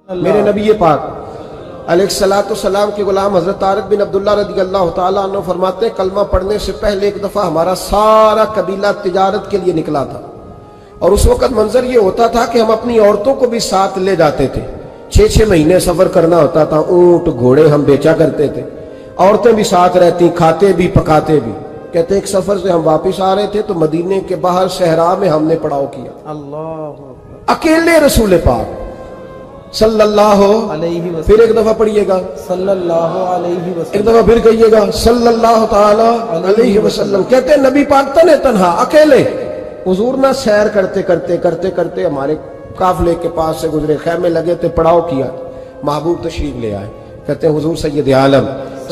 میرے نبی پاک علیہ السلام کے غلام حضرت طارق بن عبداللہ رضی اللہ تعالیٰ عنہ فرماتے ہیں کلمہ پڑھنے سے پہلے ایک دفعہ ہمارا سارا قبیلہ تجارت کے لیے نکلا تھا، اور اس وقت منظر یہ ہوتا تھا کہ ہم اپنی عورتوں کو بھی ساتھ لے جاتے تھے۔ 6 مہینے سفر کرنا ہوتا تھا، اونٹ گھوڑے ہم بیچا کرتے تھے، عورتیں بھی ساتھ رہتی، کھاتے بھی پکاتے بھی۔ کہتے ہیں ایک سفر سے ہم واپس آ رہے تھے تو مدینے کے باہر صحرا میں ہم نے پڑاؤ کیا، اللہ اکیلے رسول پاک صلی اللہ علیہ وسلم، پھر ایک دفعہ پڑھیے گا صلی اللہ علیہ ایک وسلم، دفعہ پھر کہیے گا صلی اللہ تعالی علیہ وسلم۔ کہتے ہیں نبی پاک تنہا اکیلے، حضور نہ سیر کرتے ہمارے قافلے کے پاس سے گزرے، خیمے لگے تھے، پڑاؤ کیا، محبوب تشریف لے آئے۔ کہتے ہیں حضور سید عالم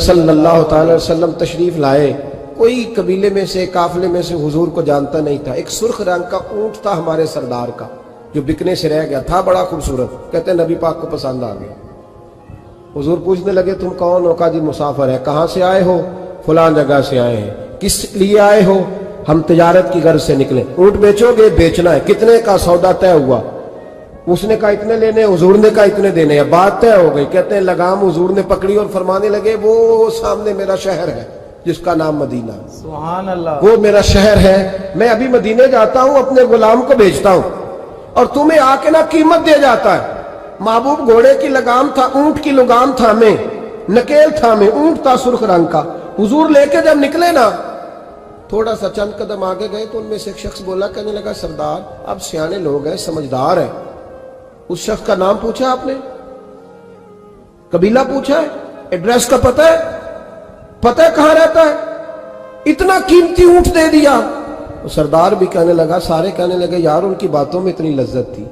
صلی اللہ تعالی وسلم تشریف لائے، کوئی قبیلے میں سے قافلے میں سے حضور کو جانتا نہیں تھا۔ ایک سرخ رنگ کا اونٹ تھا ہمارے سردار کا جو بکنے سے رہ گیا تھا، بڑا خوبصورت۔ کہتے ہیں نبی پاک کو پسند آ گیا۔ حضور پوچھنے لگے تم کون ہو؟ کہا جی مسافر ہے۔ کہاں سے آئے ہو؟ فلاں جگہ سے آئے ہیں۔ کس لیے آئے ہو؟ ہم تجارت کی غرض سے نکلے۔ اونٹ بیچو گے؟ بیچنا ہے۔ کتنے کا؟ سودا طے ہوا۔ اس نے کہا اتنے لینے، حضور نے کہا اتنے دینے ہیں، بات طے ہو گئی۔ کہتے ہیں لگام حضور نے پکڑی اور فرمانے لگے وہ سامنے میرا شہر ہے جس کا نام مدینہ ہے، سبحان اللہ، وہ میرا شہر ہے، میں ابھی مدینے جاتا ہوں، اپنے غلام کو بھیجتا ہوں اور تمہیں آ کے نہ قیمت دے جاتا ہے۔ محبوب گھوڑے کی لگام تھا، اونٹ کی لگام تھا میں، نکیل تھا میں، اونٹ تھا سرخ رنگ کا۔ حضور لے کے جب نکلے نا، تھوڑا سا چند قدم آگے گئے تو ان میں سے ایک شخص بولا، کہنے لگا سردار اب سیانے لوگ ہیں، سمجھدار ہیں۔ اس شخص کا نام پوچھا آپ نے، قبیلہ پوچھا ہے، ایڈریس کا پتہ ہے، پتہ ہے کہاں رہتا ہے، اتنا قیمتی اونٹ دے دیا۔ سردار بھی کہنے لگا، سارے کہنے لگے یار ان کی باتوں میں اتنی لذت تھی،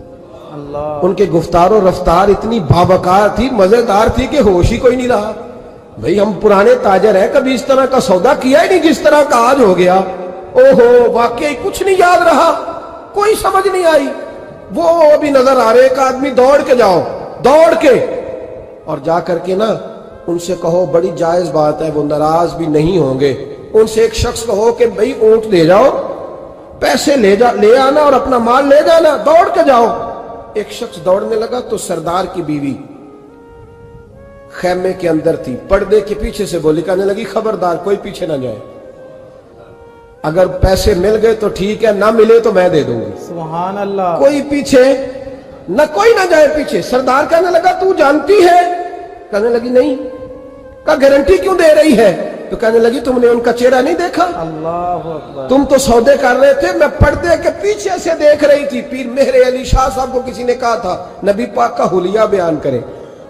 اللہ، ان کے گفتار و رفتار اتنی بابکار تھی، مزیدار تھی کہ ہوش ہی کوئی نہیں رہا۔ بھئی ہم پرانے تاجر ہیں، کبھی اس طرح کا سودا کیا ہی نہیں جس طرح کا آج ہو گیا۔ اوہو واقعی کچھ نہیں یاد رہا، کوئی سمجھ نہیں آئی۔ وہ ابھی نظر آ رہے، ایک آدمی دوڑ کے جاؤ، دوڑ کے اور جا کر کے نا ان سے کہو بڑی جائز بات ہے، وہ ناراض بھی نہیں ہوں گے۔ ان سے ایک شخص کہو کہ بھئی اونٹ دے جاؤ، پیسے لے آنا اور اپنا مال لے جانا، دوڑ کے جاؤ۔ ایک شخص دوڑنے لگا تو سردار کی بیوی خیمے کے اندر تھی، پردے کے پیچھے سے بولی، کہنے لگی خبردار کوئی پیچھے نہ جائے، اگر پیسے مل گئے تو ٹھیک ہے، نہ ملے تو میں دے دوں گی، سبحان اللہ، کوئی پیچھے نہ، کوئی نہ جائے پیچھے۔ سردار کہنے لگا تو جانتی ہے؟ کہنے لگی نہیں۔ کہا گارنٹی کیوں دے رہی ہے؟ تو کہنے لگی تم نے ان کا چہرہ نہیں دیکھا؟ اللہ اکبر، تم تو سودے کر رہے تھے، میں پردے کے پیچھے سے دیکھ رہی تھی۔ پیر مہر علی شاہ صاحب کو کسی نے کہا تھا نبی پاک کا حلیہ بیان کرے،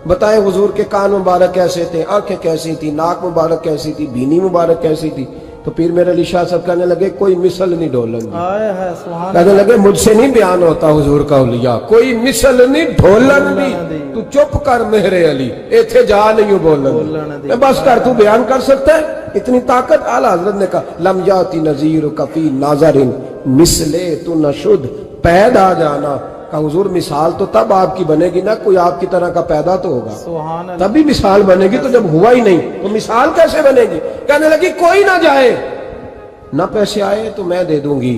بتائیں حضور کے کان مبارک کیسے تھے، آنکھیں کیسی تھی، ناک مبارک کیسی تھی، بینی مبارک کیسی تھی۔ تو پیر مہر علی شاہ صاحب کہنے لگے کوئی مثل نہیں ڈھولن دی، آئے ہے سبحان کہنے اللہ، لگے مجھ سے نہیں بیان ہوتا حضور کا حلیہ، کوئی مثل نہیں ڈھولن دی، تو چپ کر مہر علی، ایتھے جا نہیں بولن دی، بس کر، تو بیان کر سکتا ہے؟ اتنی طاقت۔ اعلیٰ حضرت نے کہا لم یاتی نذیرک فی ناظر مثلے تو نشد، پیدا جانا۔ کہا حضور مثال تو تب آپ کی بنے گی نا کوئی آپ کی طرح کا پیدا تو ہوگا، سبحان اللہ، تبھی مثال بنے گی، تو جب ہوا ہی نہیں تو مثال کیسے بنے گی؟ کہنے لگی کوئی نہ جائے، نہ پیسے آئے تو میں دے دوں گی۔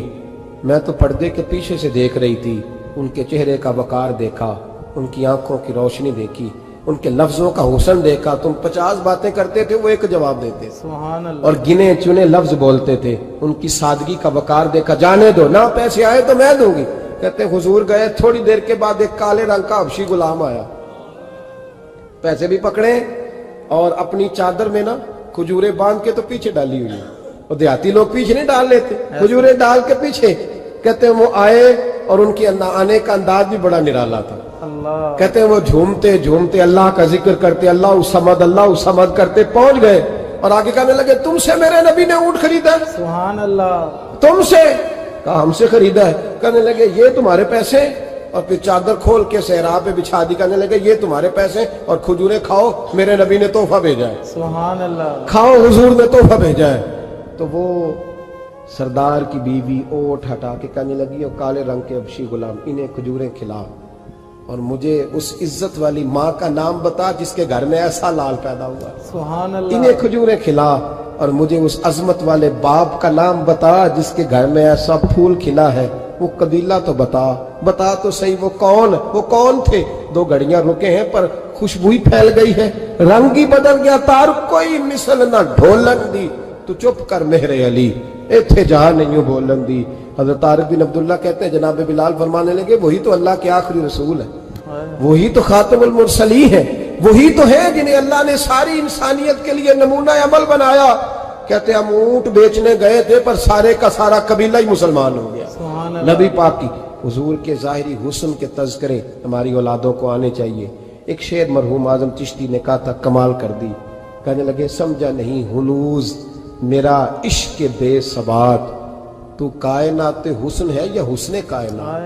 میں تو پردے کے پیچھے سے دیکھ رہی تھی، ان کے چہرے کا وقار دیکھا، ان کی آنکھوں کی روشنی دیکھی، ان کے لفظوں کا حسن دیکھا۔ تم 50 باتیں کرتے تھے، وہ ایک جواب دیتے، سبحان اللہ، اور گنے چنے لفظ بولتے تھے، ان کی سادگی کا وقار دیکھا۔ جانے دو، نہ پیسے آئے تو میں دوں گی۔ کہتے ہیں حضور گئے، تھوڑی دیر کے بعد ایک کالے رنگ کا حبشی غلام آیا، پیسے بھی پکڑے اور اپنی چادر میں نا کھجوریں باندھ کے تو پیچھے ڈالی ہوئی، اور دیہاتی لوگ پیچھے نہیں ڈال لیتے، کھجوریں ڈال کے پیچھے۔ کہتے ہیں وہ آئے اور ان کی آنے کا انداز بھی بڑا نرالا تھا۔ اللہ، کہتے ہیں وہ جھومتے جھومتے اللہ کا ذکر کرتے، اللہ الصمد کرتے پہنچ گئے، اور آگے کہنے لگے تم سے میرے نبی نے اونٹ خریدا ہے؟ سبحان اللہ، تم سے؟ کہا ہم سے خریدا ہے۔ کہنے لگے یہ تمہارے پیسے؟ اور پھر چادر کھول کے صحرا پہ بچھا دی، کہنے لگے یہ تمہارے پیسے اور کھجوریں کھاؤ، میرے نبی نے تحفہ بھیجا ہے، سبحان اللہ، کھاؤ حضور نے تحفہ بھیجا ہے۔ تو وہ سردار کی بیوی اوٹ ہٹا کے کہنے لگی اور کالے رنگ کے حبشی غلام انہیں کھجوریں کھلا، اور مجھے اس عزت والی ماں کا نام بتا جس کے گھر میں ایسا لال پیدا ہوا، سبحان اللہ، انہیں کھجوریں کھلا، اور مجھے اس عظمت والے باپ کا نام بتا جس کے گھر میں ایسا پھول کھلا ہے۔ وہ قبیلہ تو بتا تو صحیح وہ کون تھے؟ 2 گھڑیاں رکے ہیں پر خوشبو ہی پھیل گئی ہے، رنگ ہی بدل گیا، تار کوئی مثل نہ ڈھولن دی، تو چپ کر مہر علی ایتھے جہاں نہیں بولن دی۔ حضرت طارق بن عبداللہ کہتے ہیں جناب بلال فرمانے لگے وہی تو اللہ کے آخری رسول ہے، وہی تو خاتم المرسلین ہے، وہی تو ہے جنہیں اللہ نے ساری انسانیت کے لیے نمونہ عمل بنایا۔ کہتے ہم اونٹ بیچنے گئے تھے پر سارے کا سارا قبیلہ ہی مسلمان ہو گیا۔ سبحان اللہ۔ نبی پاک کی حضور کے ظاہری حسن کے تذکرے ہماری اولادوں کو آنے چاہیے۔ ایک شعر مرحوم اعظم چشتی نے کہا تھا، کمال کر دی، کہنے لگے سمجھا نہیں ہنوز میرا عشق بے ثبات، تو کائنات حسن ہے یا حسن کائنات؟